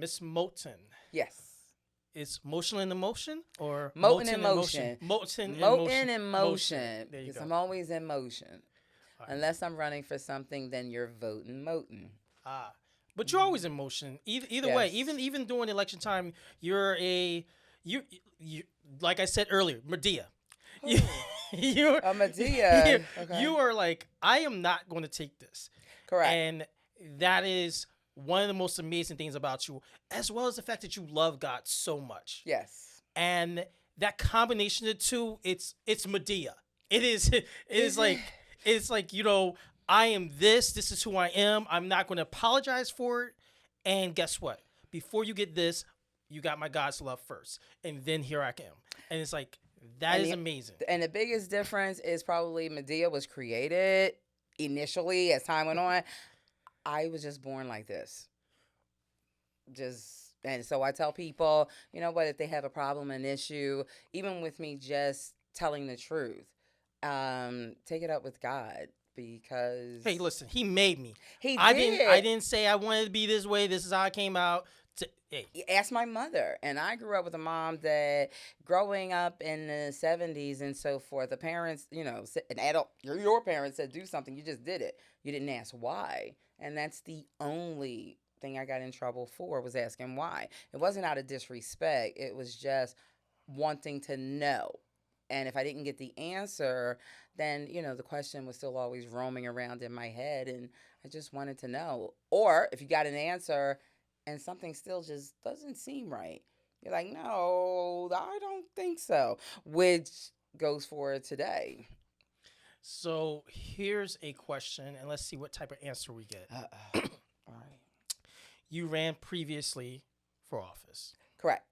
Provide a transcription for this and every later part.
Miss Moulton. Yes. Is motion in the motion or Moulton in motion? Moulton in Moulton motion. in motion. There you Because go. I'm always in motion. Right. Unless I'm running for something, then you're voting Moulton. But you're always in motion. Either way, even during election time, you're you like I said earlier, Medea. You're a Medea. You are like, I am not going to take this. Correct. And that is one of the most amazing things about you, as well as the fact that you love God so much. Yes. And that combination of the two, it's Medea. It's like, you know, I am this is who I am. I'm not going to apologize for it. And guess what? Before you get this, you got my God's love first. And then here I am. And it's like, that is amazing. And the biggest difference is probably Medea was created initially as time went on. I was just born like this. And so I tell people, you know what, if they have a problem, an issue, even with me just telling the truth, take it up with God. Because hey, listen, he made me. I didn't say I wanted to be this way. This is how I came out. Hey. Ask my mother. And I grew up with a mom that growing up in the 70s and so forth, the parents, you know, an adult, your parents said do something. You just did it. You didn't ask why. And that's the only thing I got in trouble for, was asking why. It wasn't out of disrespect. It was just wanting to know. And if I didn't get the answer, then, you know, the question was still always roaming around in my head. And I just wanted to know. Or if you got an answer and something still just doesn't seem right, you're like, no, I don't think so, which goes for today. So here's a question, and let's see what type of answer we get. All right. You ran previously for office. Correct.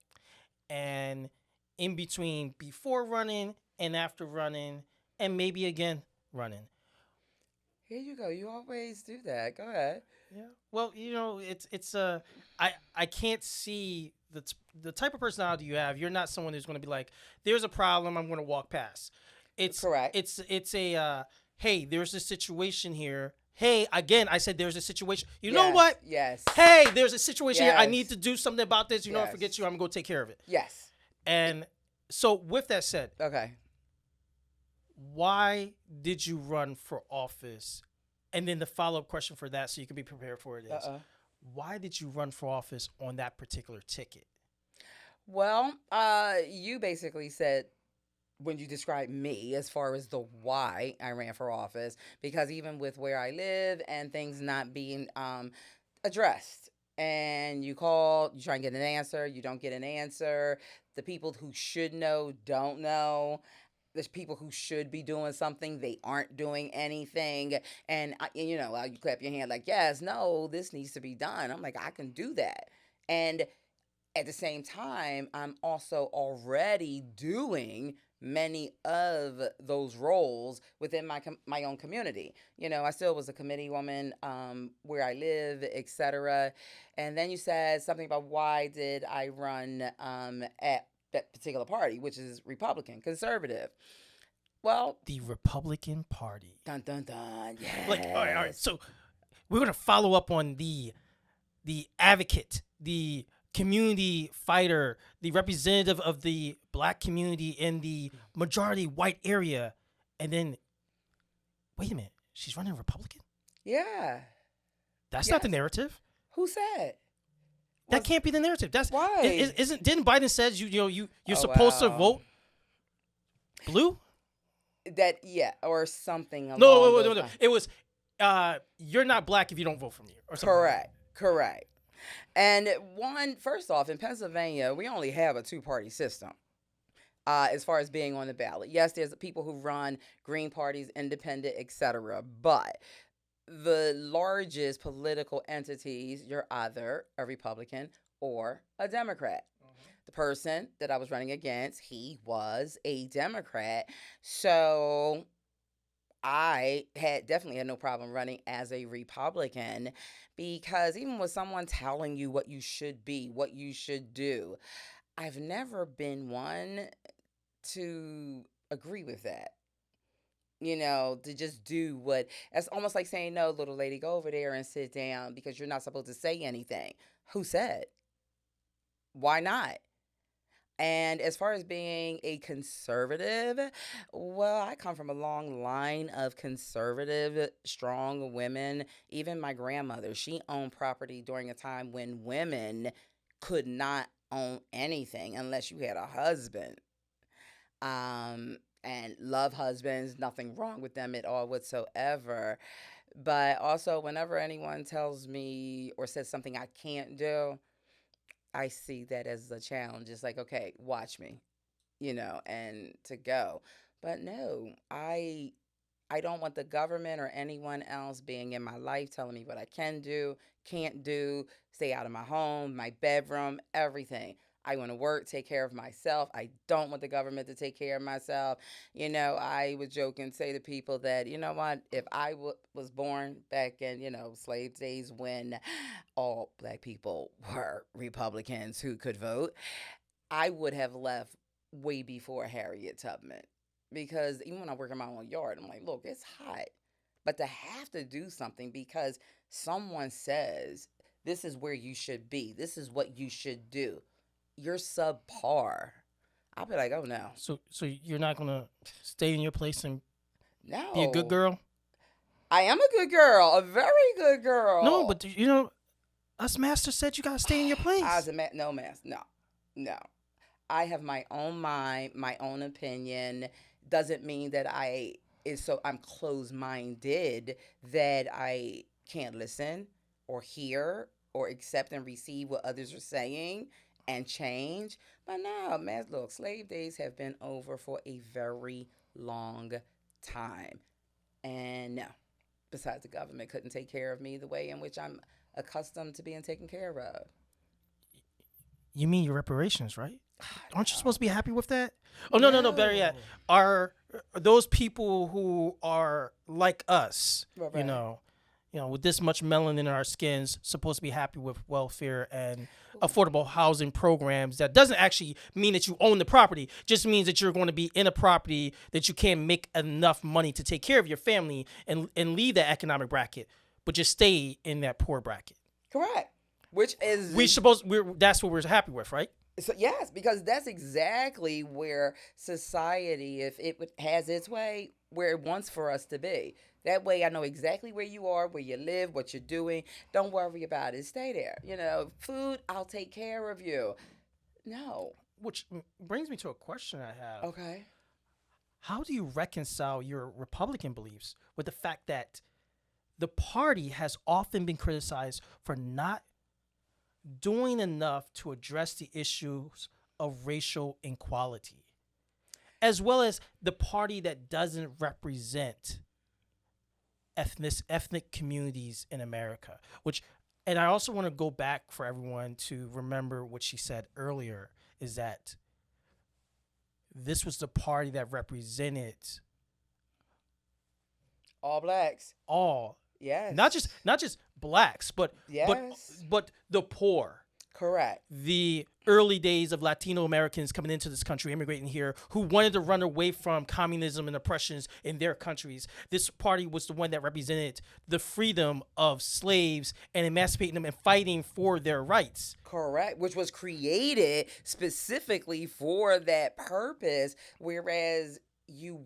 And in between, before running and after running, and maybe again running. Here you go. You always do that. Go ahead. Yeah. Well, you know, I can't see the type of personality you have. You're not someone who's going to be like, there's a problem, I'm going to walk past. It's correct. It's a hey, there's a situation here. Hey, again, I said there's a situation. You yes, know what? Yes. Hey, there's a situation here. I Yes. need to do something about this. You know, I Yes. forget you. I'm going to go take care of it. Yes. And so with that said, okay, why did you run for office? And then the follow-up question for that, so you can be prepared for it, is why did you run for office on that particular ticket? Well, you basically said when you described me as far as the why I ran for office, because even with where I live and things not being addressed, and you call, you try and get an answer, you don't get an answer. The people who should know don't know. There's people who should be doing something, they aren't doing anything. And, you know, you clap your hand like, yes, no, this needs to be done. I'm like, I can do that. And at the same time, I'm also already doing many of those roles within my own community. You know, I still was a committee woman where I live, etc. And then you said something about why did I run at that particular party, which is Republican, conservative. Well, the Republican Party. Dun dun dun. Yes. Like, all right. So we're gonna follow up on the advocate, the community fighter, the representative of the Black community in the majority white area, and then wait a minute, she's running Republican? Yeah. That's not the narrative. Who said? That can't be the narrative. That's why. Didn't Biden says you're supposed to vote blue? That or something. No. It was you're not Black if you don't vote for me or something. Correct. And first off, in Pennsylvania, we only have a two-party system as far as being on the ballot. Yes, there's people who run green parties, independent, etc. But the largest political entities, you're either a Republican or a Democrat. The person that I was running against, he was a Democrat. So I definitely had no problem running as a Republican, because even with someone telling you what you should be, what you should do, I've never been one to agree with that. You know, to just do what, it's almost like saying, no, little lady, go over there and sit down because you're not supposed to say anything. Who said? Why not? And as far as being a conservative, well, I come from a long line of conservative, strong women. Even my grandmother, she owned property during a time when women could not own anything unless you had a husband. And love husbands, nothing wrong with them at all whatsoever. But also, whenever anyone tells me or says something I can't do, I see that as a challenge. It's like, okay, watch me, and to go. But no, I don't want the government or anyone else being in my life telling me what I can do, can't do, stay out of my home, my bedroom, everything. I want to work, take care of myself. I don't want the government to take care of myself. I would joke and say to people that, you know what, if I was born back in, slave days when all black people were Republicans who could vote, I would have left way before Harriet Tubman. Because even when I work in my own yard, I'm like, look, it's hot. But to have to do something because someone says, this is where you should be, this is what you should do, you're subpar. I'll be like, oh no. So you're not gonna stay in your place and be a good No. girl? I am a good girl, a very good girl. No, but us master said you gotta stay in your place. I was no, master. No. I have my own mind, my own opinion. Doesn't mean that I'm closed-minded, that I can't listen or hear or accept and receive what others are saying and change. But no, man, look, slave days have been over for a very long time. And no, besides, the government couldn't take care of me the way in which I'm accustomed to being taken care of. You mean your reparations, right? Aren't you supposed to be happy with that? Oh, no. Better yet, are those people who are like us, Right. with this much melanin in our skins, supposed to be happy with welfare and affordable housing programs? That doesn't actually mean that you own the property. Just means that you're going to be in a property that you can't make enough money to take care of your family and leave that economic bracket, but just stay in that poor bracket. Correct. Which is That's what we're happy with, right? so, yes, because that's exactly where society, if has its way, where it wants for us to be. That way, I know exactly where you are, where you live, what you're doing. Don't worry about it. Stay there. Food, I'll take care of you. No. Which brings me to a question I have. Okay. How do you reconcile your Republican beliefs with the fact that the party has often been criticized for not doing enough to address the issues of racial inequality, as well as the party that doesn't represent ethnic communities in America? And I also want to go back for everyone to remember what she said earlier, is that this was the party that represented all blacks. all, Yes. not just blacks, but Yes. but the poor. Correct. The early days of Latino Americans coming into this country, immigrating here, who wanted to run away from communism and oppressions in their countries. This party was the one that represented the freedom of slaves and emancipating them and fighting for their rights. Correct. Which was created specifically for that purpose. Whereas you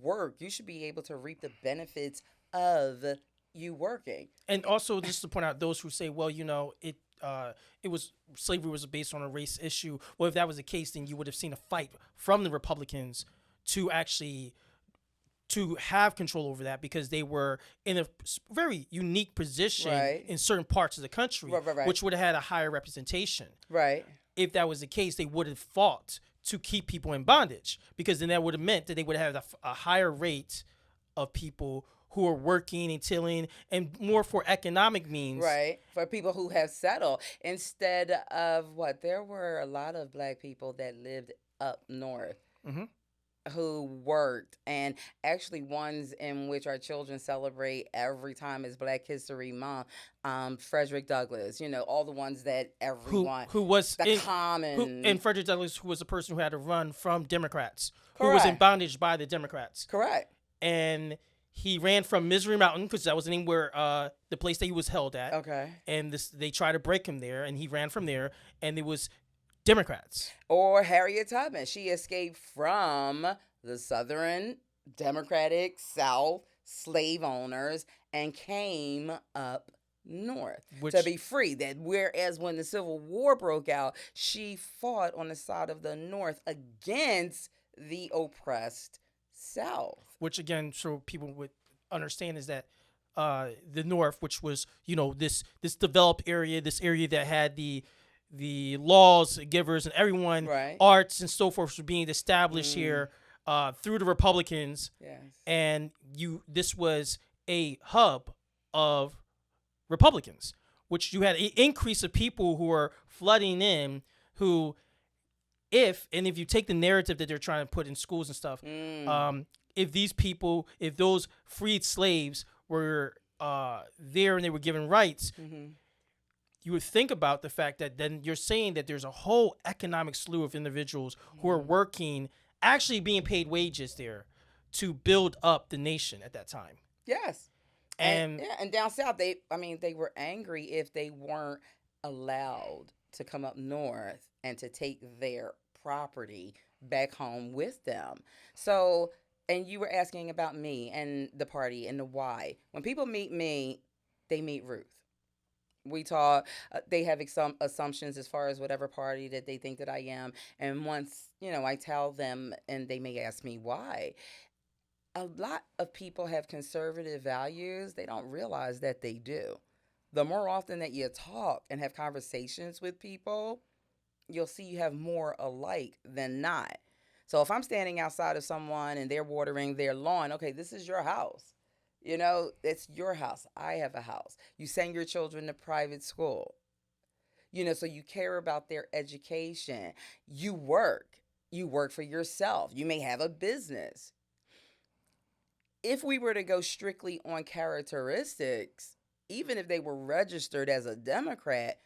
should be able to reap the benefits of you working. And also, just to point out, those who say, well, slavery was based on a race issue. Well, if that was the case, then you would have seen a fight from the Republicans to have control over that, because they were in a very unique position in certain parts of the country, which would have had a higher representation. Right. If that was the case, they would have fought to keep people in bondage, because then that would have meant that they would have a higher rate of people who are working and tilling, and more for economic means. Right. For people who have settled. Instead of there were a lot of black people that lived up north. Mm-hmm. Who worked, and actually ones in which our children celebrate every time is Black History Month. Frederick Douglass, all the ones that everyone who was common, and Frederick Douglass, who was a person who had to run from Democrats, Correct. who was in bondage by the Democrats. Correct. And he ran from Misery Mountain, because that was the name where the place that he was held at. Okay. And they tried to break him there, and he ran from there, and it was Democrats. Or Harriet Tubman. She escaped from the Southern Democratic South slave owners and came up north to Which be free. That whereas when the Civil War broke out, she fought on the side of the North against the oppressed South. which again, so people would understand is that the North, which was this developed area, this area that had the laws givers and everyone, Right. arts and so forth, were being established Mm. here through the Republicans, Yes. and this was a hub of Republicans, which you had an increase of people who are flooding in, who, if you take the narrative that they're trying to put in schools and stuff, if these people, if those freed slaves were there and they were given rights, you would think about the fact that then you're saying that there's a whole economic slew of individuals who are working, actually being paid wages there to build up the nation at that time. Yes. And And down south, they were angry if they weren't allowed to come up north and to take their property back home with them. So, and you were asking about me and the party and the why. When people meet me, they meet Ruth. We talk. They have some assumptions as far as whatever party that they think that I am. And once I tell them, and they may ask me why. A lot of people have conservative values. They don't realize that they do. The more often that you talk and have conversations with people, you'll see you have more alike than not. So if I'm standing outside of someone and they're watering their lawn, okay, this is your house. It's your house. I have a house. You send your children to private school. So you care about their education. You work. You work for yourself. You may have a business. If we were to go strictly on characteristics, even if they were registered as a Democrat,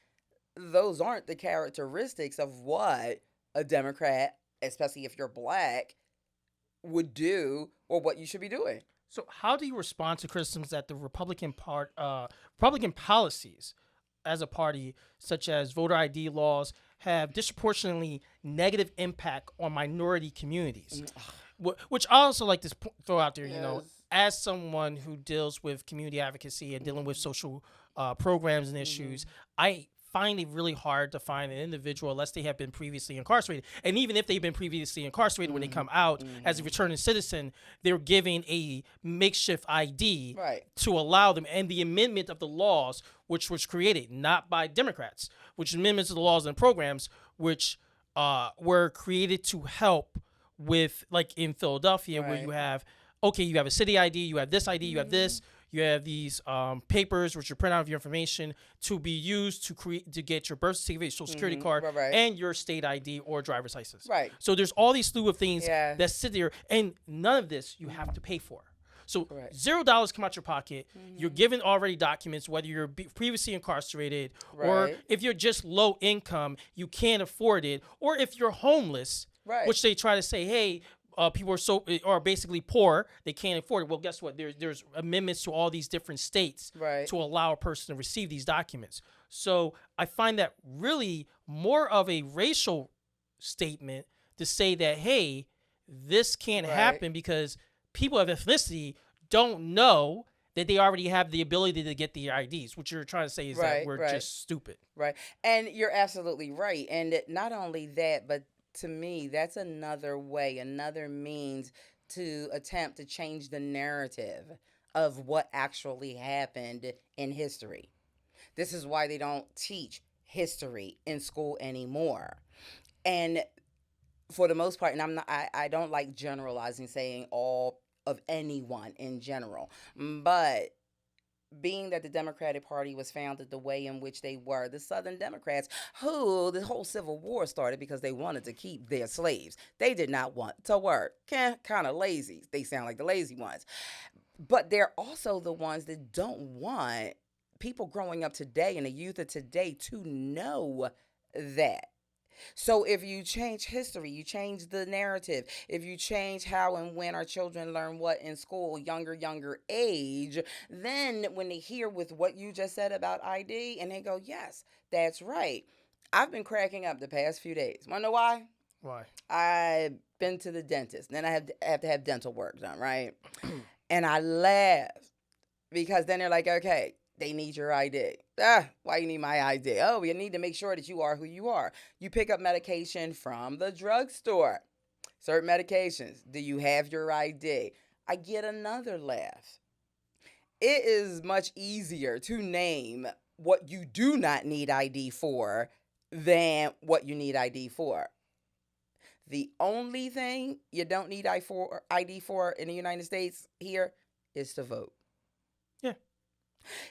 those aren't the characteristics of what a Democrat, especially if you're black, would do or what you should be doing. so, how do you respond to criticisms that the Republican policies as a party, such as voter ID laws, have disproportionately negative impact on minority communities? Which I also like to throw out there, as someone who deals with community advocacy and dealing with social programs and issues, I find it really hard to find an individual unless they have been previously incarcerated. And even if they've been previously incarcerated, when they come out as a returning citizen, they're given a makeshift ID to allow them. And the amendment of the laws, which was created not by Democrats, which amendments of the laws and programs, which were created to help with, like in Philadelphia, where you have a city ID, you have this ID, you have this, you have these papers which you print out of your information to be used to get your birth certificate, social security card, and your state ID or driver's license. So there's all these slew of things that sit there, and none of this you have to pay for. So $0 come out your pocket. You're given already documents, whether you're previously incarcerated or if you're just low income, you can't afford it, or if you're homeless. Which they try to say, hey, people are basically poor, they can't afford it. Well, guess what? There's amendments to all these different states to allow a person to receive these documents. So I find that really more of a racial statement to say that, hey, this can't happen because people of ethnicity don't know that they already have the ability to get the IDs. What you're trying to say is that we're just stupid. And you're absolutely right. And not only that, but to me, that's another way, another means to attempt to change the narrative of what actually happened in history. This is why they don't teach history in school anymore. And for the most part, and I don't like generalizing, saying all of anyone in general, but being that the Democratic Party was founded the way in which they were, the Southern Democrats, who the whole Civil War started because they wanted to keep their slaves. They did not want to work. Kind of lazy. They sound like the lazy ones. But they're also the ones that don't want people growing up today and the youth of today to know that. So if you change history, you change the narrative. If you change how and when our children learn what in school, younger age, then when they hear with what you just said about ID and they go, yes, that's right. I've been cracking up the past few days. Want to know why? Why? I've been to the dentist. Then I have to have dental work done, right? And I laugh because then they're like, okay, they need your ID. Why you need my ID? Oh, we need to make sure that you are who you are. You pick up medication from the drugstore. Certain medications. Do you have your ID? I get another laugh. It is much easier to name what you do not need ID for than what you need ID for. The only thing you don't need ID for in the United States here is to vote. Yeah.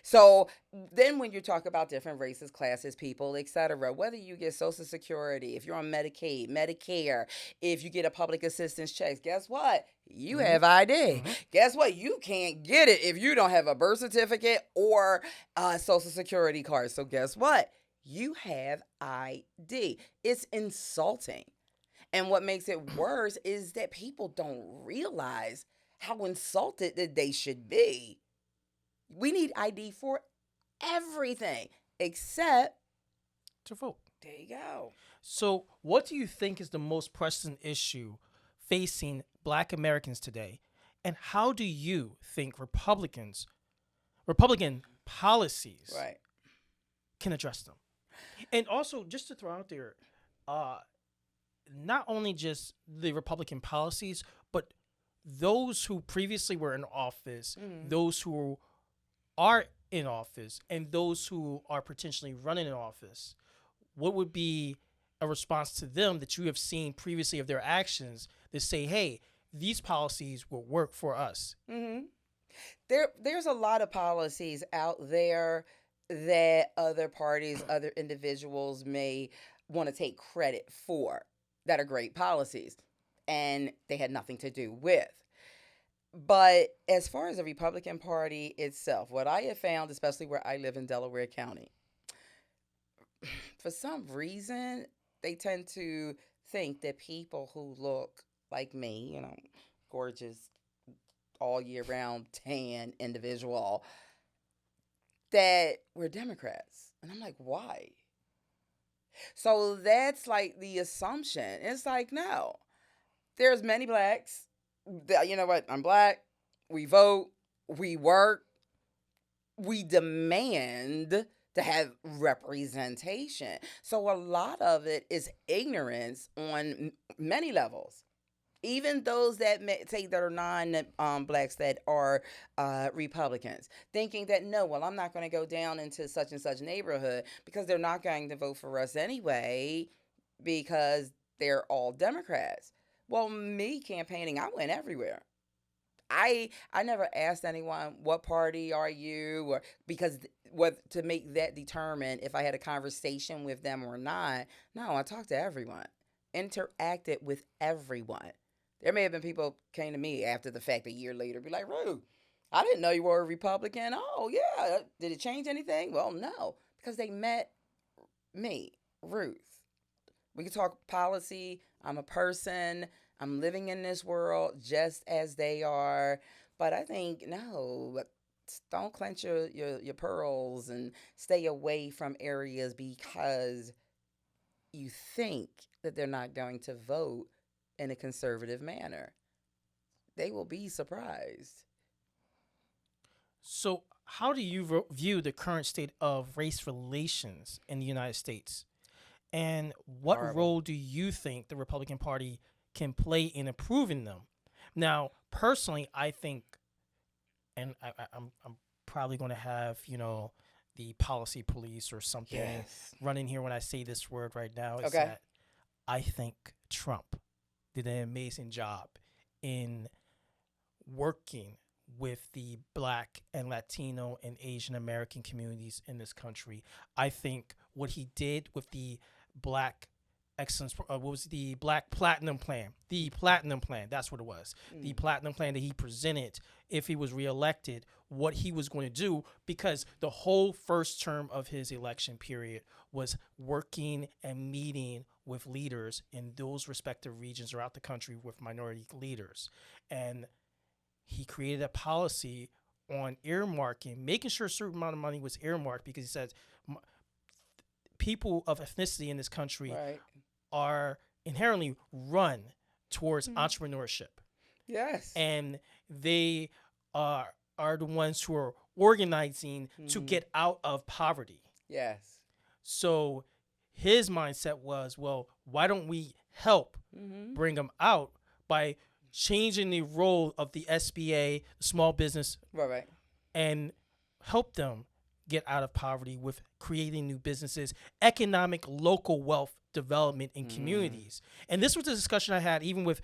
So then when you talk about different races, classes, people, etc., whether you get Social Security, if you're on Medicaid, Medicare, if you get a public assistance check, guess what? You have ID. Guess what? You can't get it if you don't have a birth certificate or a Social Security card. So guess what? You have ID. It's insulting. And what makes it worse is that people don't realize how insulted that they should be. We need ID for everything except To vote. there you go. So, what do you think is the most pressing issue facing Black Americans today, and how do you think Republican policies Right. can address them? And also, just to throw out there, not only just the Republican policies, but those who previously were in office, those who are in office, and those who are potentially running in office. What would be a response to them that you have seen previously of their actions that say, hey, these policies will work for us? There's a lot of policies out there that other parties, other individuals may want to take credit for that are great policies, and they had nothing to do with. But as far as the Republican Party itself, what I have found, especially where I live in Delaware County, for some reason, they tend to think that people who look like me, gorgeous, all year round, tan individual, that we're Democrats. And I'm like, why? So that's like the assumption. It's like, no, there's many blacks. You know what? I'm black. We vote. We work. We demand to have representation. So a lot of it is ignorance on many levels. Even those that say that are non-blacks that are Republicans, thinking that no, well, I'm not going to go down into such and such neighborhood because they're not going to vote for us anyway because they're all Democrats. Well, me campaigning, I went everywhere. I never asked anyone what party are you, or because what to make that determine if I had a conversation with them or not. No, I talked to everyone, interacted with everyone. There may have been people came to me after the fact a year later, be like, Ruth, I didn't know you were a Republican. Oh yeah, did it change anything? Well, no, because they met me, Ruth. We can talk policy. I'm a person. I'm living in this world just as they are. But I think, no, don't clench your pearls and stay away from areas because you think that they're not going to vote in a conservative manner. They will be surprised. So, how do you view the current state of race relations in the United States? And what Horrible. role do you think the Republican Party can play in improving them? Now, personally, I think, and I'm probably going to have, the policy police or something Yes. running here when I say this word right now, is Okay. that I think Trump did an amazing job in working with the Black and Latino and Asian American communities in this country. I think what he did with the Black Excellence, what was the Black Platinum Plan? The Platinum Plan, that's what it was. The Platinum Plan that he presented if he was reelected, what he was going to do, because the whole first term of his election period was working and meeting with leaders in those respective regions throughout the country with minority leaders. And he created a policy on earmarking, making sure a certain amount of money was earmarked, because he says people of ethnicity in this country Right. are inherently run towards entrepreneurship, Yes. and they are the ones who are organizing to get out of poverty. Yes. So his mindset was, well, why don't we help bring them out by changing the role of the SBA, small business, Right. and help them get out of poverty with creating new businesses, economic local wealth development in communities. And this was a discussion I had even with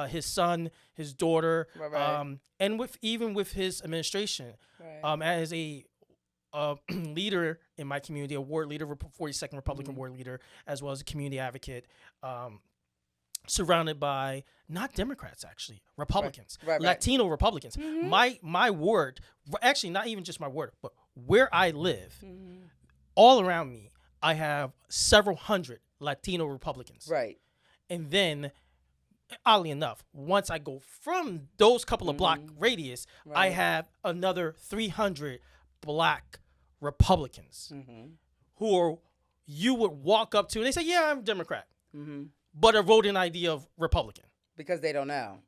his son, his daughter, Right. and even with his administration. Right. As a leader in my community, a ward leader, 42nd Republican ward leader, as well as a community advocate, surrounded by not Democrats, actually, Republicans, Right. Latino Republicans. My ward, actually not even just my ward, but where I live, all around me, I have several hundred Latino Republicans. Right. And then, oddly enough, once I go from those couple of block radius, I have another 300 Black Republicans who are, you would walk up to and they say, yeah, I'm a Democrat, but a voting ID of Republican. Because they don't know.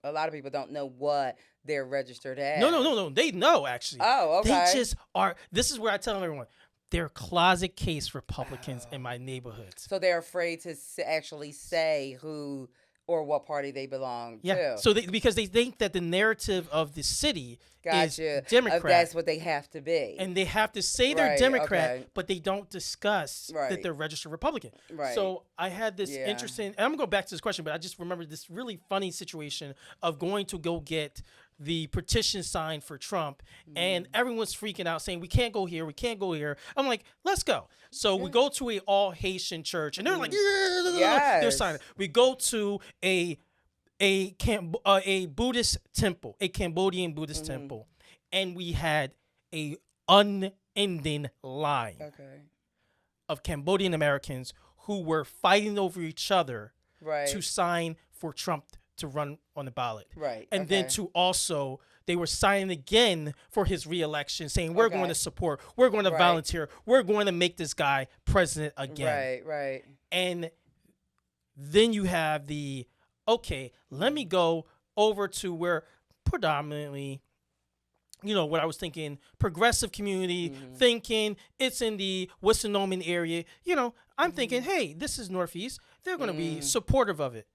A lot of people don't know what they're registered as. No. They know, actually. Oh, okay. They just are. This is where I tell everyone, they're closet case Republicans in my neighborhoods. So they're afraid to actually say who or what party they belong to. So because they think that the narrative of the city is Democrat. That's what they have to be. And they have to say they're Democrat, okay. but they don't discuss that they're registered Republican. Right. So I had this interesting, and I'm going to go back to this question, but I just remembered this really funny situation of going to go get the petition signed for Trump, and everyone's freaking out saying, we can't go here, we can't go here. I'm like, let's go. So we go to a all Haitian church, and they're like, they're signing. We go to a Buddhist temple, a Cambodian Buddhist temple, and we had a unending line of Cambodian Americans who were fighting over each other to sign for Trump to run on the ballot. And then to also, they were signing again for his reelection, saying, we're going to support, we're going to volunteer, we're going to make this guy president again. Right. And then you have the, okay, let me go over to where predominantly, you know, what I was thinking, progressive community, thinking it's in the Winston-Salem area. You know, I'm thinking, hey, this is Northeast. They're going to be supportive of it.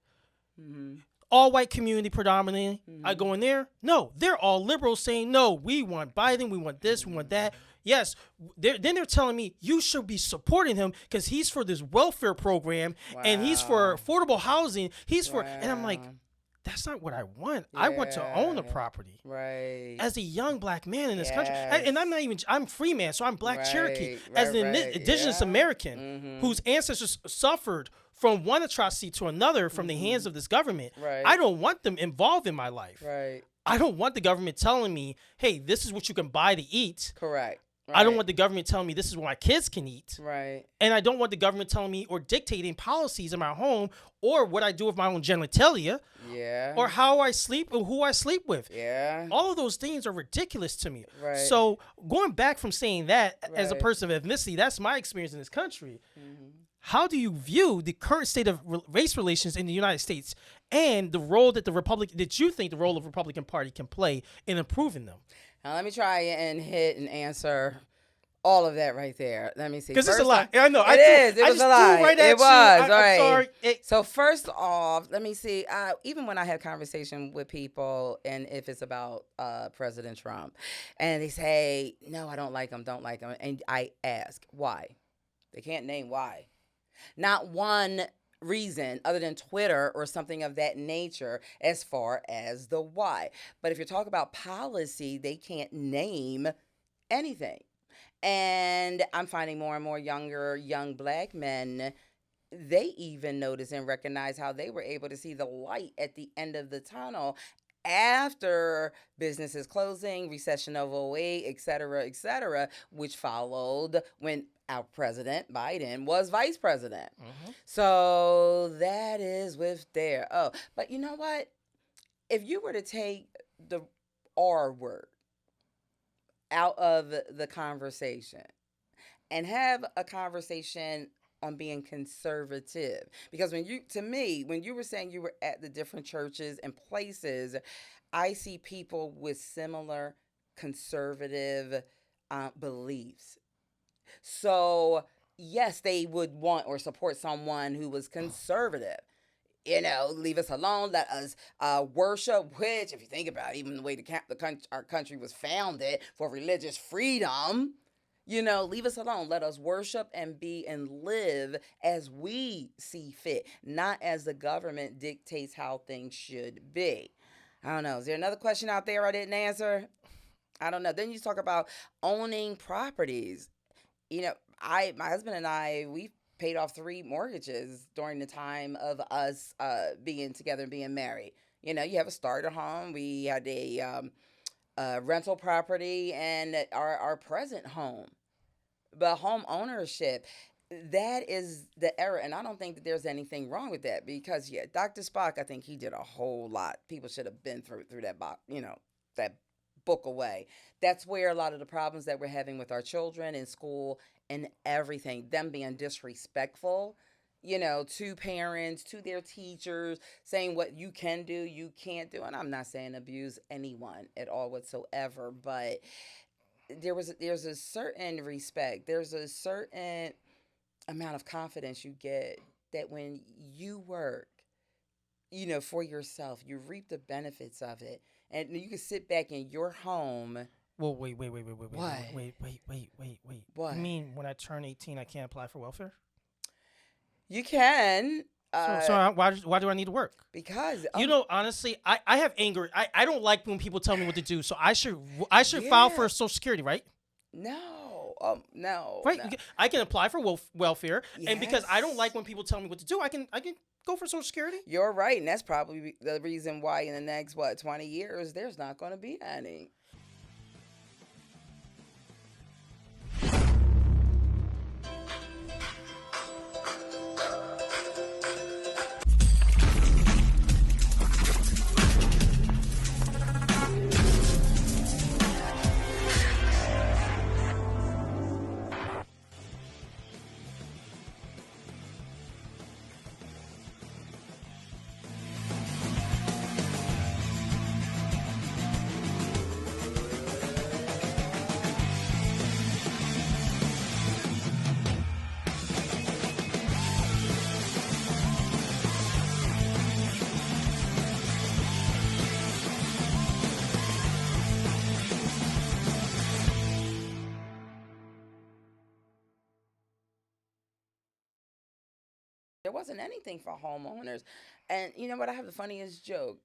All white community predominantly. I go in there. No, they're all liberals saying, no, we want Biden. We want this. We want that. Yes. Then they're telling me you should be supporting him because he's for this welfare program and he's for affordable housing. He's for, and I'm like, that's not what I want. I want to own a property. As a young Black man in this country. And I'm not even, I'm free man, so I'm Black Cherokee. As an indigenous American whose ancestors suffered from one atrocity to another from the hands of this government. I don't want them involved in my life. I don't want the government telling me, hey, this is what you can buy to eat. I don't want the government telling me this is what my kids can eat. And I don't want the government telling me or dictating policies in my home or what I do with my own genitalia. Or how I sleep or who I sleep with. All of those things are ridiculous to me. So going back from saying that as a person of ethnicity, that's my experience in this country. How do you view the current state of race relations in the United States and the role that that you think the role of the Republican Party can play in improving them? Now let me try and hit and answer all of that right there. Let me see. Because it's a lot. I know. It was a lot. It was. All right. Sorry. So first off, let me see. Even when I have conversation with people, and if it's about President Trump, and they say, no, I don't like him, and I ask, why? They can't name why. Not one reason other than Twitter or something of that nature as far as the why. But if you're talking about policy, they can't name anything. And I'm finding more and more young Black men, they even notice and recognize how they were able to see the light at the end of the tunnel after businesses closing, recession of '08, et cetera, which followed when our president, Biden, was vice president. So that is with there. Oh, but you know what? If you were to take the R word out of the conversation and have a conversation on being conservative. Because when you were saying you were at the different churches and places, I see people with similar conservative beliefs. So, yes, they would want or support someone who was conservative. Leave us alone. Let us worship. Which, if you think about it, even the way our country was founded for religious freedom, leave us alone. Let us worship and be and live as we see fit, not as the government dictates how things should be. I don't know. Is there another question out there I didn't answer? I don't know. Then you talk about owning properties. My husband and I, we paid off 3 mortgages during the time of us being together and being married. You have a starter home. We had a rental property and our present home. But home ownership, that is the error. And I don't think that there's anything wrong with that because, yeah, Dr. Spock, I think he did a whole lot. People should have been through that box, that book away. That's where a lot of the problems that we're having with our children in school and everything, them being disrespectful, to parents, to their teachers, saying what you can do, you can't do. And I'm not saying abuse anyone at all whatsoever, but there's a certain respect. There's a certain amount of confidence you get that when you work, for yourself, you reap the benefits of it. And you can sit back in your home. Well, wait. What? What? You mean when I turn 18, I can't apply for welfare? You can. So why do I need to work? Because honestly, I have anger. I don't like when people tell me what to do. So I should Yeah. file for Social Security, right? No. No. Right. No. I can apply for welfare, and because I don't Yes. like when people tell me what to do, I can go for Social Security. You're right, and that's probably the reason why in the next 20 years there's not going to be any. There wasn't anything for homeowners. And you know what? I have the funniest joke.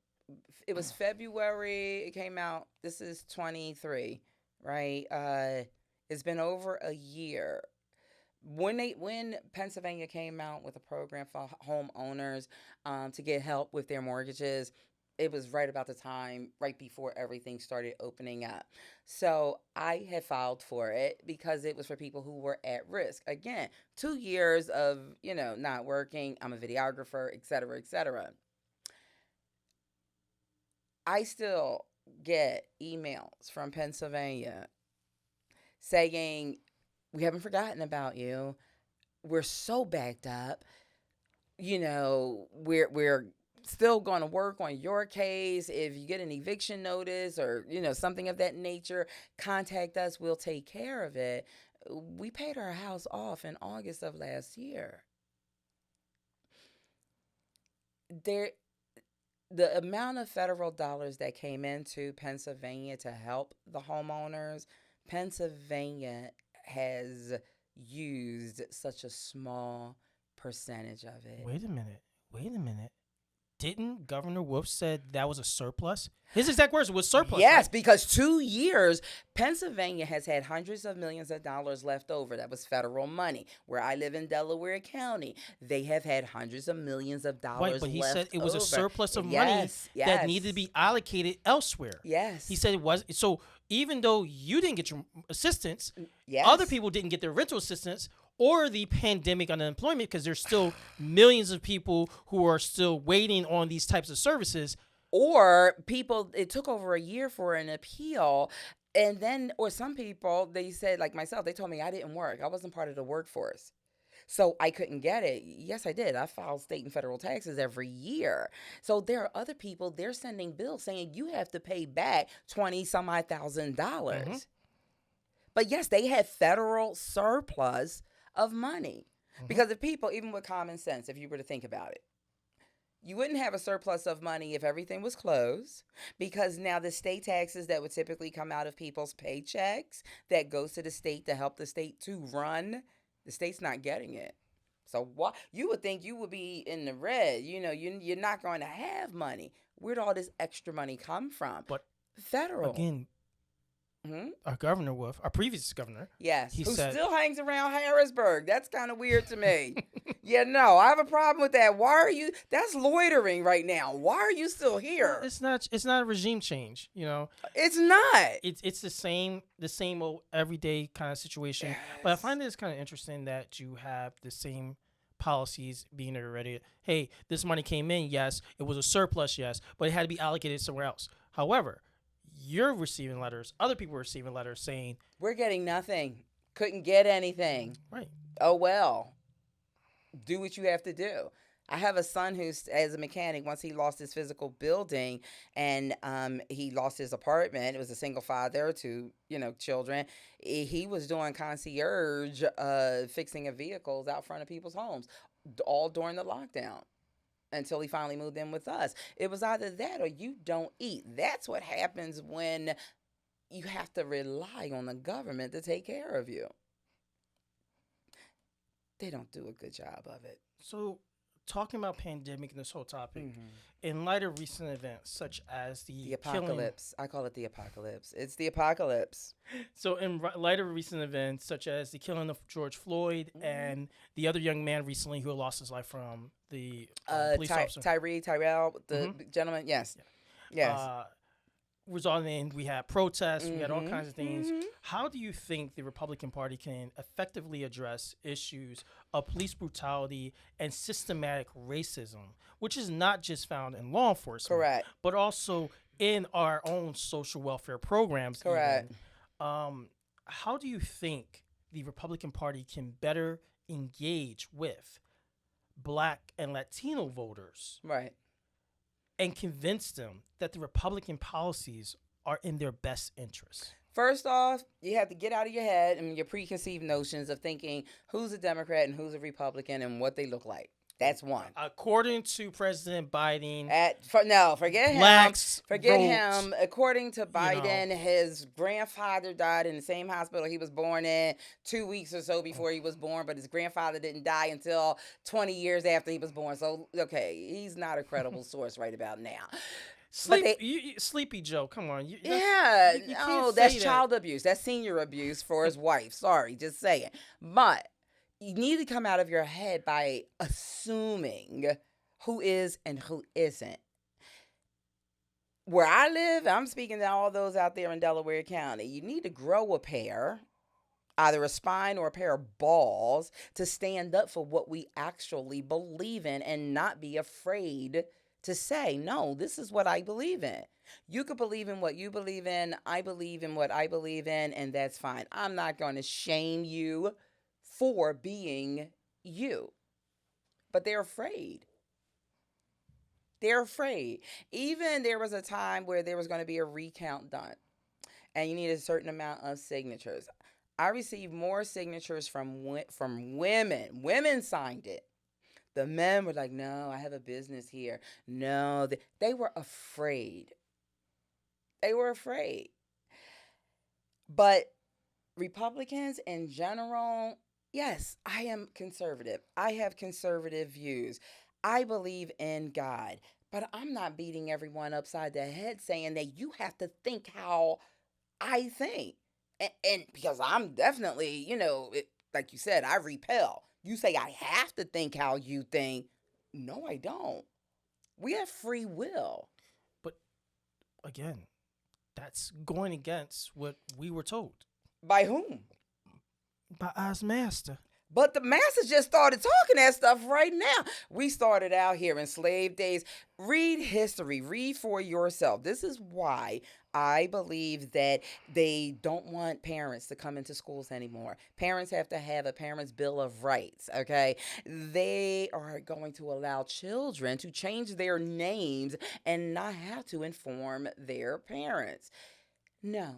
It was February. It came out. This is 23, right? It's been over a year. When Pennsylvania came out with a program for homeowners to get help with their mortgages, it was right about the time, right before everything started opening up. So I had filed for it because it was for people who were at risk. Again, 2 years of, not working. I'm a videographer, et cetera, et cetera. I still get emails from Pennsylvania saying, we haven't forgotten about you. We're so backed up. We're still going to work on your case. If you get an eviction notice or, something of that nature, contact us. We'll take care of it. We paid our house off in August of last year. The amount of federal dollars that came into Pennsylvania to help the homeowners, Pennsylvania has used such a small percentage of it. Wait a minute. Didn't Governor Wolf said that was a surplus? His exact words was surplus. Yes, right? because 2 years, Pennsylvania has had hundreds of millions of dollars left over. That was federal money. Where I live in Delaware County, they have had hundreds of millions of dollars Right, but he left said it was over. a surplus of money Yes, that needed to be allocated elsewhere. Yes. He said it was. So even though you didn't get your assistance, Yes. other people didn't get their rental assistance or the pandemic unemployment because there's still millions of people who are still waiting on these types of services. Or people, it took over a year for an appeal. And then, or some people, they said, like myself, they told me I didn't work. I wasn't part of the workforce. So I couldn't get it. Yes, I did. I filed state and federal taxes every year. So there are other people, they're sending bills saying you have to pay back 20 some odd thousand Mm-hmm. dollars. But yes, they had federal surplus of money. Mm-hmm. Because if people, even with common sense, if you were to think about it, you wouldn't have a surplus of money if everything was closed, because now the state taxes that would typically come out of people's paychecks that goes to the state to help the state to run, the state's not getting it. So what you would think you would be in the red, you're not going to have money. Where'd all this extra money come from? But Federal. again, our governor, our previous governor, Yes, he who said, still hangs around Harrisburg. That's kind of weird to me. Yeah, no, I have a problem with that. Why are you? That's loitering right now. Why are you still here? well, it's not a regime change, It's not. It's the same old everyday kind of situation. But I find this kind of interesting that you have the same policies being already. Hey, this money came in, yes, it was a surplus, yes, but it had to be allocated somewhere else. However, you're receiving letters, other people are receiving letters saying We're getting nothing. Couldn't get anything. right. Oh well. Do what you have to do. I have a son who's, as a mechanic, once he lost his physical building and he lost his apartment. It was a single father, two, children. He was doing concierge, fixing of vehicles out front of people's homes, all during the lockdown, until he finally moved in with us. It was either that or you don't eat. That's what happens when you have to rely on the government to take care of you. They don't do a good job of it. So, talking about pandemic and this whole topic, in light of recent events such as The apocalypse. I call it the apocalypse. It's the apocalypse. So, in light of recent events such as the killing of George Floyd and the other young man recently who lost his life from the police officer, Tyrell, the gentleman. Yes, yes. resulting in we had protests, we had all kinds of things. How do you think the Republican Party can effectively address issues of police brutality and systematic racism, which is not just found in law enforcement, Correct, but also in our own social welfare programs? correct. How do you think the Republican Party can better engage with Black and Latino voters Right. and convince them that the Republican policies are in their best interest? First off, you have to get out of your head and your preconceived notions of thinking who's a Democrat and who's a Republican and what they look like. That's one. According to President Biden, Forget blacks him. Forget vote, him. According to Biden, his grandfather died in the same hospital he was born in 2 weeks or so before he was born, but his grandfather didn't die until 20 years after he was born. So, okay, he's not a credible source right about now. Sleepy Joe, come on. That's child abuse. That's senior abuse for his wife. Sorry, just saying. But you need to come out of your head by assuming who is and who isn't. Where I live, I'm speaking to all those out there in Delaware County, you need to grow a pair, either a spine or a pair of balls, to stand up for what we actually believe in and not be afraid to say, no, this is what I believe in. You could believe in what you believe in. I believe in what I believe in, and that's fine. I'm not going to shame you for being you. But they're afraid. They're afraid. Even there was a time where there was going to be a recount done, and you need a certain amount of signatures. I received more signatures from women. Women signed it. The men were like, no, I have a business here. No, they were afraid. They were afraid. But Republicans in general, yes, I am conservative. I have conservative views. I believe in God. But I'm not beating everyone upside the head saying that you have to think how I think. And because I'm definitely, like you said, I repel. You say I have to think how you think. No, I don't. We have free will. But again, that's going against what we were told. By whom? By our master. But the masses just started talking that stuff right now. We started out here in slave days. Read history, read for yourself. This is why I believe that they don't want parents to come into schools anymore. Parents have to have a parents' bill of rights, okay? They are going to allow children to change their names and not have to inform their parents. No,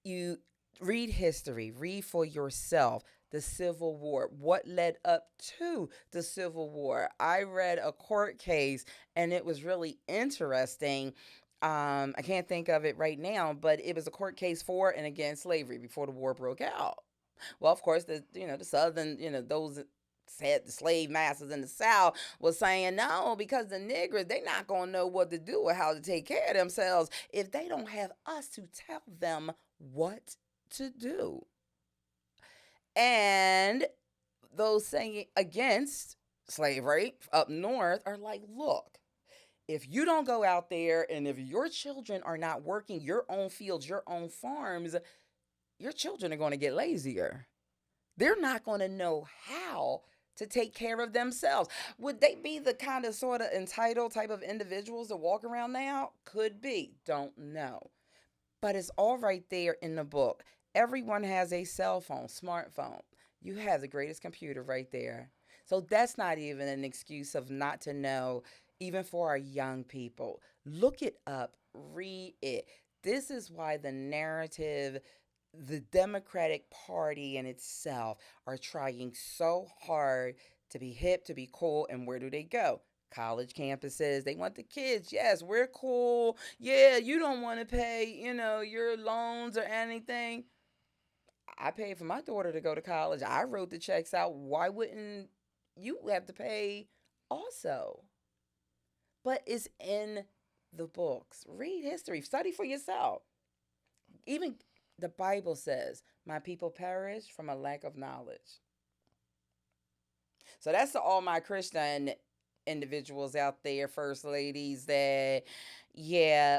you read history, read for yourself. The Civil War, what led up to the Civil War. I read a court case and it was really interesting. I can't think of it right now, but it was a court case for and against slavery before the war broke out. Well, of course, the Southern, those said the slave masters in the South was saying no, because the niggers, they not gonna know what to do or how to take care of themselves if they don't have us to tell them what to do. And those saying against slavery up north are like, look, if you don't go out there and if your children are not working your own fields, your own farms, your children are going to get lazier. They're not going to know how to take care of themselves. Would they be the kind of sort of entitled type of individuals that walk around now? Could be. Don't know. But it's all right there in the book. Everyone has a cell phone, smartphone. You have the greatest computer right there. So that's not even an excuse of not to know, even for our young people. Look it up, read it. This is why the narrative, the Democratic Party in itself are trying so hard to be hip, to be cool, and where do they go? College campuses. They want the kids. Yes, we're cool. Yeah, you don't want to pay, your loans or anything. I paid for my daughter to go to college. I wrote the checks out. Why wouldn't you have to pay also? But it's in the books. Read history. Study for yourself. Even the Bible says, my people perish from a lack of knowledge. So that's to all my Christian individuals out there, first ladies that,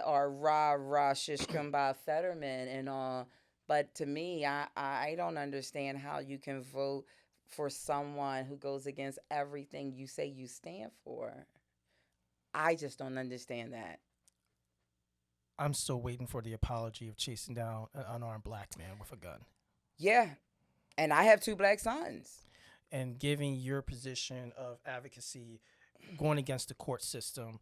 are rah shish kumbah Fetterman and all. But to me, I don't understand how you can vote for someone who goes against everything you say you stand for. I just don't understand that. I'm still waiting for the apology of chasing down an unarmed black man with a gun. Yeah. And I have 2 black sons. And giving your position of advocacy, going against the court system,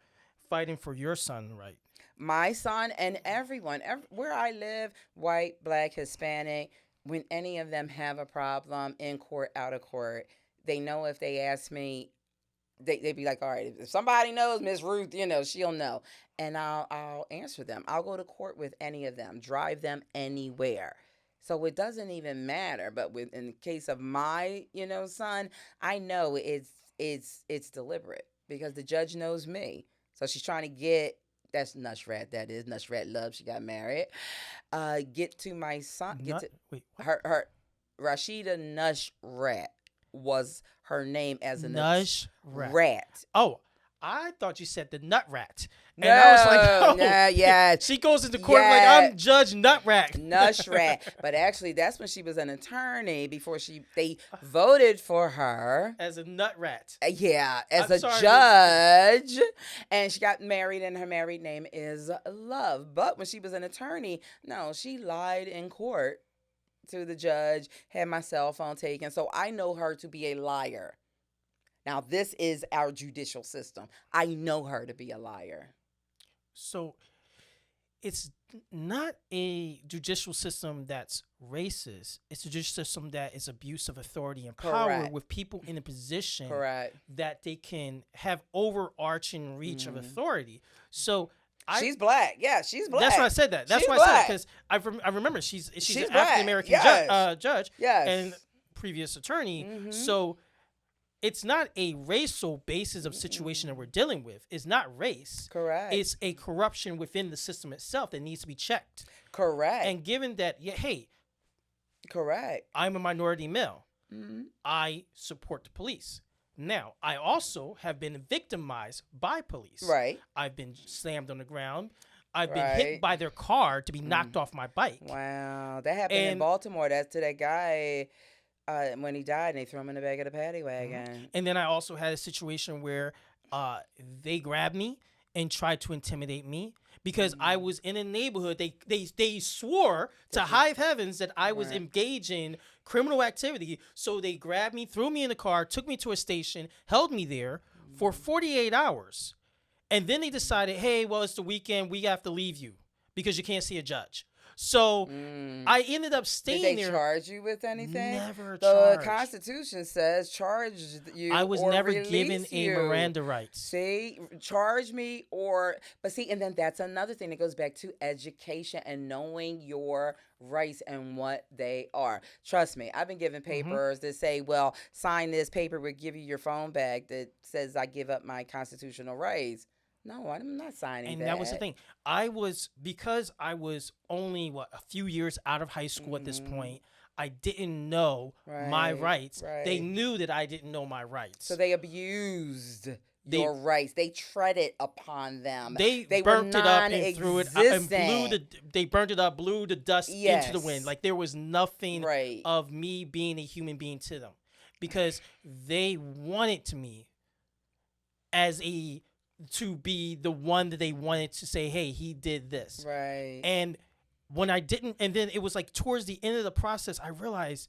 fighting for your son, right? My son and everyone, where I live, white, black, Hispanic, when any of them have a problem in court, out of court, they know if they ask me, they'd be like, all right, if somebody knows Miss Ruth, she'll know. And I'll answer them. I'll go to court with any of them, drive them anywhere. So it doesn't even matter. But in the case of my, son, I know it's deliberate because the judge knows me. So she's trying to get, that's Nushrat, that is Nushrat Love. She got married. Get to my son. Wait, what? Her Rashida Nushrat was her name as a Nushrat. Oh, I thought you said the nut rat. And no, I was like, oh, no, yeah. She goes into court like, I'm Judge Nutrat. Nushrat. But actually, that's when she was an attorney before they voted for her. As a nut rat. Yeah, as a judge. And she got married, and her married name is Love. But when she was an attorney, no, she lied in court to the judge, had my cell phone taken. So I know her to be a liar. Now, this is our judicial system. I know her to be a liar. So it's not a judicial system that's racist. It's a judicial system that is abuse of authority and power. Correct. With people in a position Correct. that they can have overarching reach of authority. So she's black. Yeah, she's black. That's why I said that. That's why I said that, because I remember she's an African American judge and previous attorney. Mm-hmm. So it's not a racial basis of situation that we're dealing with. It's not race. Correct. It's a corruption within the system itself that needs to be checked. Correct. And given that, correct. I'm a minority male. Mm-hmm. I support the police. Now, I also have been victimized by police. Right. I've been slammed on the ground. I've been hit by their car to be knocked off my bike. Wow. That happened in Baltimore. That's to that guy. When he died, and they threw him in the back of the paddy Mhm. wagon. And then I also had a situation where uh, they grabbed me and tried to intimidate me because I Mm. was in a neighborhood. They swore to That you high heavens that I was right. engaging criminal activity. So they grabbed me, threw me in the car, took me to a station, held me there for Mm. 48 hours. And then they decided, hey, well, it's the weekend. We have to leave you because you can't see a judge. So Mm. I ended up Did staying they there, charge you with anything? never The charged. Constitution says charge I you was or never given release a you. Miranda rights. See, charge me or, but see, and then that's another thing that goes back to education and knowing your rights and what they are. Trust me, I've been given Hmm. papers that say, well, sign this paper, we'll give you your phone back that says I give up my constitutional rights. No, I'm not signing And that was the that. thing. Because I was only a few years out of high school at this Hmm. point. I didn't know my Right, rights. They right. knew that I didn't know my So rights. they abused They your rights. They treaded upon them. they They were burnt it up non and threw it and existent. they burnt it up, blew the dust into the wind. Yes. Like there was nothing Right. of me being a human being to them because they wanted to me as a to be the one that they wanted to say, hey, he did this. Right. And when I didn't, and then it was like towards the end of the process, I realized,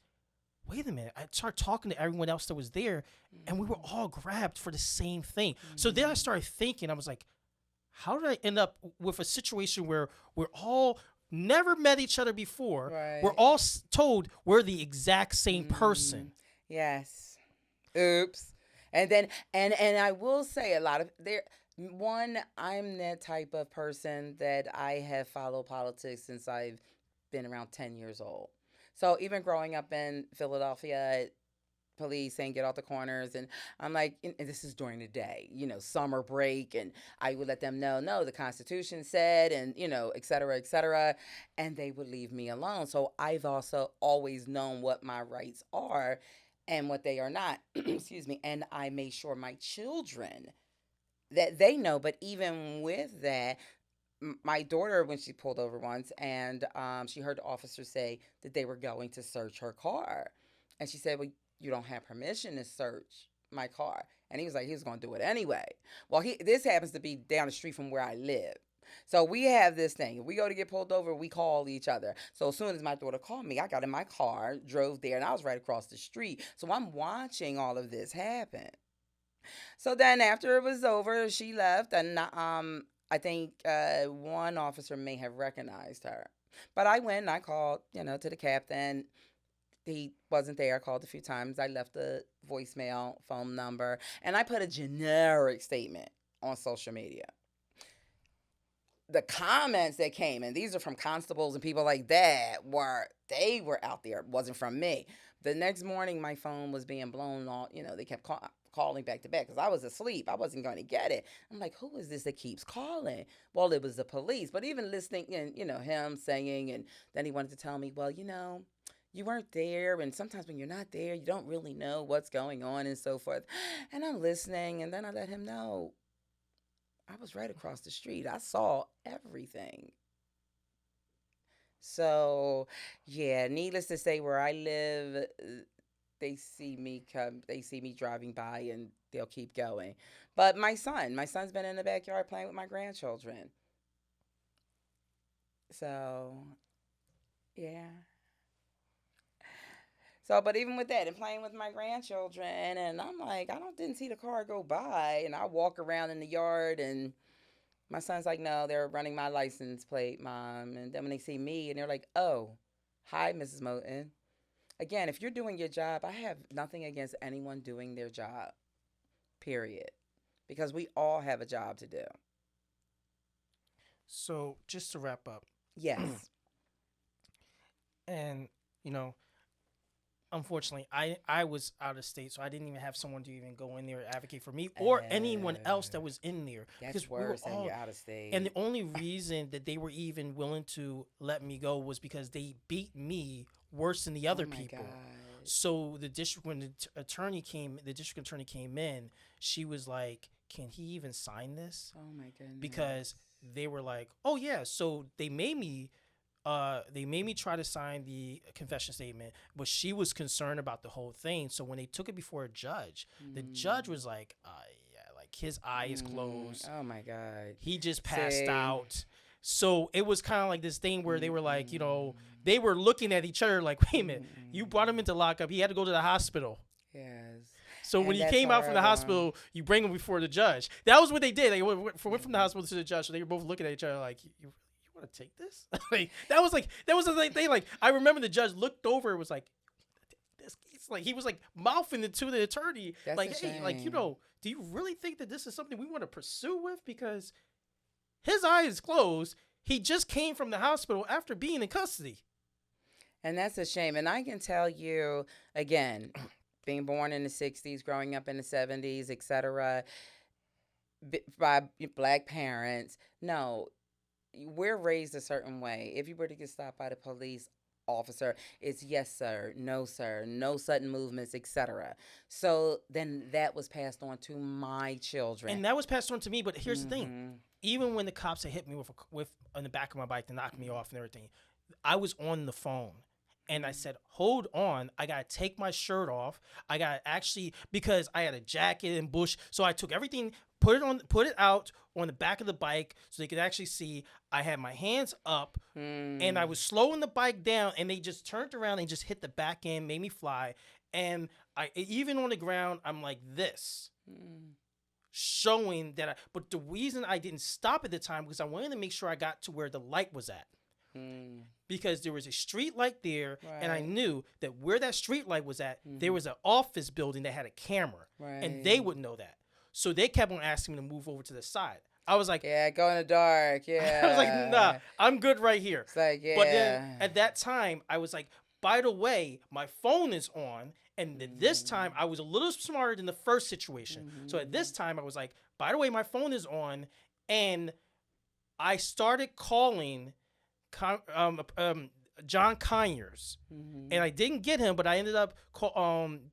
wait a minute. I started talking to everyone else that was there, and we were all grabbed for the same thing. So then I Mhm. started thinking, I was like, how did I end up with a situation where we're all never met each other before? We're Right. all told we're the exact same Mm. person. Yes. Oops. And I will say a lot of there one I'm that type of person that I have followed politics since I've been around 10 years old. So even growing up in Philadelphia, police saying get off the corners, and I'm like, and this is during the day, summer break, and I would let them know, no, the Constitution said, and et cetera, et cetera, and they would leave me alone. So I've also always known what my rights are and what they are not. Excuse me. And I made sure my children that they know. But even with that, my daughter, when she pulled over once, and she heard the officer say that they were going to search her car, and she said, well, you don't have permission to search my car. And he was like, he was going to do it anyway. Well, this happens to be down the street from where I live. So we have this thing. If we go to get pulled over, we call each other. So as soon as my daughter called me, I got in my car, drove there, and I was right across the street. So I'm watching all of this happen. So then after it was over, she left, and I think one officer may have recognized her. But I went and I called, to the captain. He wasn't there. I called a few times. I left a voicemail, phone number, and I put a generic statement on social media. The comments that came, and these are from constables and people like that, they were out there. It wasn't from me. The next morning, my phone was being blown off. They kept calling back to back because I was asleep. I wasn't going to get it. I'm like, who is this that keeps calling? Well, it was the police. But even listening, and him saying, and then he wanted to tell me, well, you weren't there, and sometimes when you're not there, you don't really know what's going on and so forth. And I'm listening, and then I let him know I was right across the street. I saw everything. So, yeah, needless to say, where I live, they see me driving by, and they'll keep going. But my son's been in the backyard playing with my grandchildren. So, yeah. So, but even with that, and playing with my grandchildren, and I'm like, didn't see the car go by, and I walk around in the yard, and my son's like, no, they're running my license plate, mom. And then when they see me, and they're like, oh, hi, Mrs. Moten. Again, if you're doing your job, I have nothing against anyone doing their job, period. Because we all have a job to do. So just to wrap up, Yes. and you know, unfortunately, I was out of state, so I didn't even have someone to even go in there and advocate for me or anyone else that was in there That's because we were worse than all. you're out of And the state. only reason that they were even willing to let me go was because they beat me worse than the Oh other my people. God. So the district when the district attorney came in, she was like, "Can he even sign this?" Oh my Because goodness. they were like, "Oh yeah." So they made me they made me try to sign the confession statement, but she was concerned about the whole thing. So when they took it before a judge, the judge was like, yeah, like his eye is closed. Oh my God. He just passed See? out. So it was kind of like this thing where they were like, you know, they were looking at each other like, wait a minute, you brought him into lockup. He had to go to the hospital. Yes. So And when he that's came out from the horrible. hospital, you bring him before the judge. That was what they did. They went from the hospital to the judge. So they were both looking at each other like, you want to take this? Like, that was the thing. Like, I remember the judge looked over and was like, this. It's like he was like mouthing it to the attorney, That's like, a hey, like, you shame. know, do you really think that this is something we want to pursue with? Because his eye is closed. He just came from the hospital after being in custody. And that's a shame. And I can tell you, again, being born in the 60s, growing up in the 70s, etc., by black parents, no, we're raised a certain way. If you were to get stopped by the police officer, it's yes, sir, no, sudden movements, etc. So then that was passed on to my children. And that was passed on to me. But here's the thing. Even when the cops had hit me with on the back of my bike to knock me off and everything, I was on the phone. And I said, hold on, I got to take my shirt off. I got to actually, because I had a jacket and bush. So I took everything, put it out on the back of the bike so they could actually see. I had my hands up and I was slowing the bike down, and they just turned around and just hit the back end, made me fly. And even on the ground, I'm like this. Showing that but the reason I didn't stop at the time because I wanted to make sure I got to where the light was at. Because there was a street light there, and I knew that where that street light was at, there was an office building that had a camera, and they would know that. So they kept on asking me to move over to the side. I was like, yeah, go in the dark. Yeah. I was like, nah, I'm good right here. It's like, yeah. But then at that time, I was like, by the way, my phone is on. And then this time, I was a little smarter than the first situation. So at this time, I was like, by the way, my phone is on. And I started calling John Conyers. And I didn't get him, but I ended up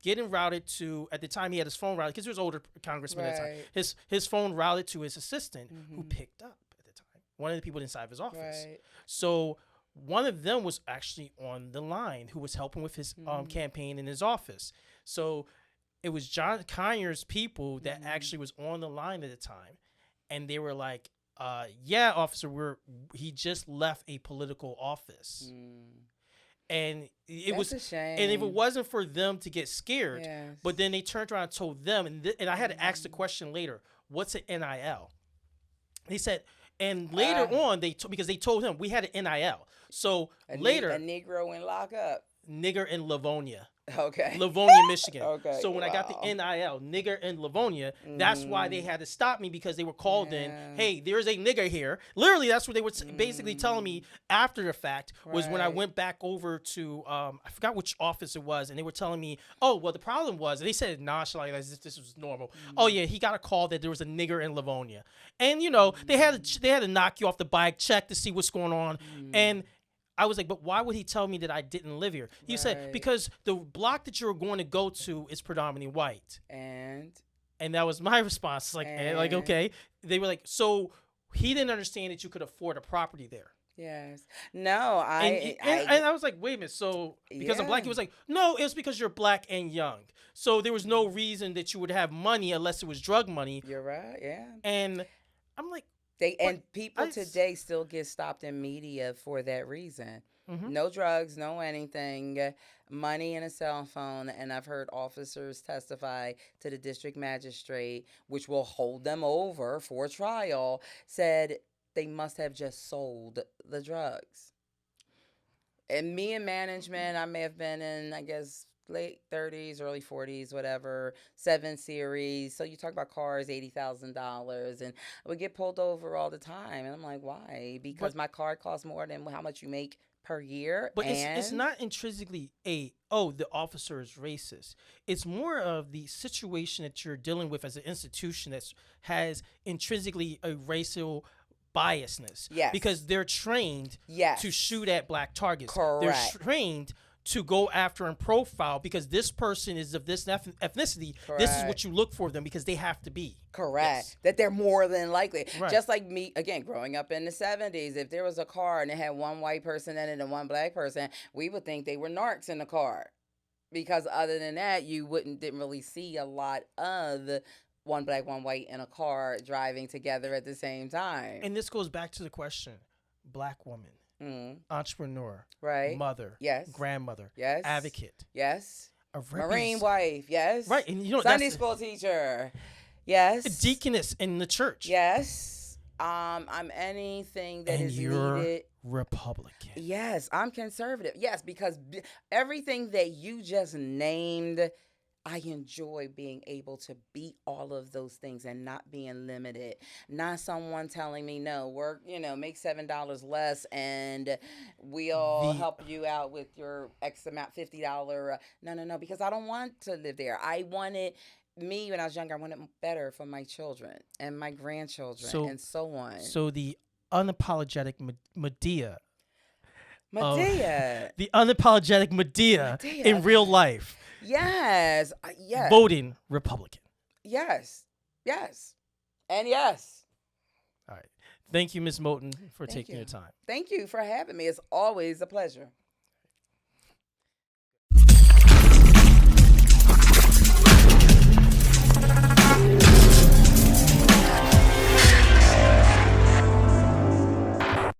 getting routed to, at the time he had his phone routed, because he was an older congressman at the time. His phone routed to his assistant, who picked up at the time. One of the people inside of his office. So one of them was actually on the line who was helping with his campaign in his office. So it was John Conyers' people that actually was on the line at the time. And they were like, yeah, officer, he just left a political office. And it was a shame. And if it wasn't for them to get scared, but then they turned around and told them, and I had to ask the question later, what's an NIL? They said, and later on, because they told him we had an NIL. So later, a Negro in lockup. Nigger in Livonia. Okay. Livonia, Michigan. Okay. So when I got the NIL, nigger in Livonia, that's why they had to stop me, because they were called in, hey, there's a nigger here. Literally, that's what they were basically telling me after the fact, was when I went back over to, I forgot which office it was, and they were telling me, oh, well, the problem was, and they said nonchalantly as if this was normal. Oh, yeah, he got a call that there was a nigger in Livonia. And, you know, they had to knock you off the bike, check to see what's going on. And I was like, but why would he tell me that I didn't live here? He said, because the block that you're going to go to is predominantly white. And that was my response. It's like, like, okay. They were like, so he didn't understand that you could afford a property there. Yes. No, and I was like, wait a minute. So because I'm black, he was like, no, it was because you're black and young. So there was no reason that you would have money unless it was drug money. You're right. Yeah. And I'm like, people today still get stopped in media for that reason. No drugs, no anything, money and a cell phone. And I've heard officers testify to the district magistrate, which will hold them over for trial, said they must have just sold the drugs. And me in management, I may have been in, I guess, late 30s, early 40s, whatever, 7 Series. So you talk about cars, $80,000, and I would get pulled over all the time. And I'm like, why? Because my car costs more than how much you make per year. But it's not intrinsically the officer is racist. It's more of the situation that you're dealing with as an institution that has intrinsically a racial biasness. Yes. Because they're trained to shoot at black targets. Correct. They're trained to go after and profile because this person is of this ethnicity. This is what Correct. you look for them because they have to be. Correct. Yes. That they're more than likely. Right. Just like me, again, growing up in the 70s, if there was a car and it had one white person in it and one black person, we would think they were narcs in the car. Because other than that, you didn't really see a lot of one black, one white in a car driving together at the same time. And this goes back to the question: Black woman, entrepreneur, Right. mother, Yes. grandmother, Yes. advocate, Yes. a Marine wife. Yes. right? And Sunday that's school teacher. Yes. a deaconess in the church. Yes. I'm anything that and is you're needed. Republican. Yes, I'm conservative. Yes, because everything that you just named, I enjoy being able to be all of those things and not being limited. Not someone telling me, no, work, make $7 less and we'll help you out with your X amount, $50. No, because I don't want to live there. I wanted me when I was younger, I wanted better for my children and my grandchildren and so on. So the unapologetic Medea. The unapologetic Medea in real life. Yes. Yes. Voting Republican. Yes. Yes. And yes. All right. Thank you, Ms. Moten, for taking your time. Thank you for having me. It's always a pleasure.